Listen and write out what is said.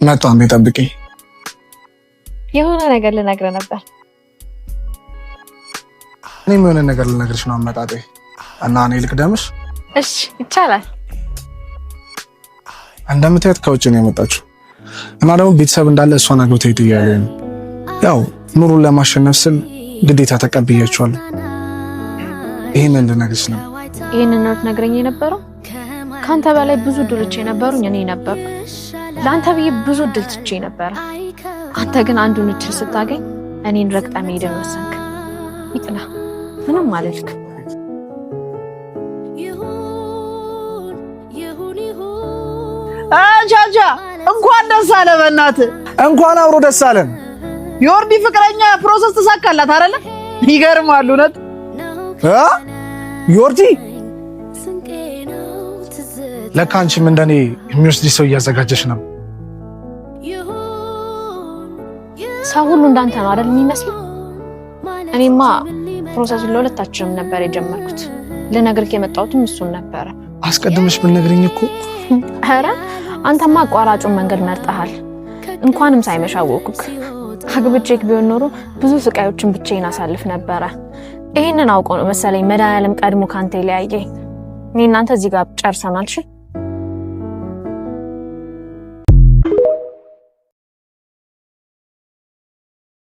መጣን ቤጠብቂ የሆነ ነገር ልነግርህ ነበር። እኔም የሆነ ነገር ልነግርሽ ነው አመጣጤ እና እኔ ልቅደምሽ? እሺ ይቻላል። እንደምታዩት ከውጭ ነው የመጣችው እና ደግሞ ቤተሰብ እንዳለ እሷን አግብታ ይጥያለ ነው። ያው ኑሮን ለማሸነፍ ስል ግዴታ ተቀብያቸዋለሁ። ይሄንን ልነግርሽ ነው። ይሄንን ነው ነግረኝ የነበረው። ካንተ በላይ ብዙ ድሎች የነበሩኝ እኔ ነበርኩ። ለአንተ ብዬ ብዙ ድል ትቼ ነበር። አንተ ግን አንዱን እድል ስታገኝ እኔን ረግጣ መሄድን ወሰንክ። ይጥላ ምንም አልልክ። አቻቻ እንኳን ደስ አለ። በእናትህ እንኳን አብሮ ደስ አለን። ዮርዲ ፍቅረኛ ፕሮሰስ ተሳካላት አይደለ? ይገርማል እውነት። ዮርዲ ለካ አንቺም እንደኔ የሚወስድ ሰው እያዘጋጀሽ ነው። ሰው ሁሉ እንዳንተ ነው አይደል የሚመስለው? እኔማ ፕሮሰሱን ለሁለታችንም ነበር የጀመርኩት። ልነግርህ የመጣሁትም እሱን ነበር። አስቀድመሽ ብትነግሪኝ እኮ። ኧረ አንተማ አቋራጩን መንገድ መርጠሃል። እንኳንም ሳይመሻወኩክ። አግብቼክ ቢሆን ኖሮ ብዙ ስቃዮችን ብቻዬን አሳልፍ ነበረ። ይሄንን አውቀው ነው መሰለኝ መድኃኒዓለም ቀድሞ ካንተ ይለያየኝ። እኔ እናንተ እዚህ ጋር ጨርሰናል። እሺ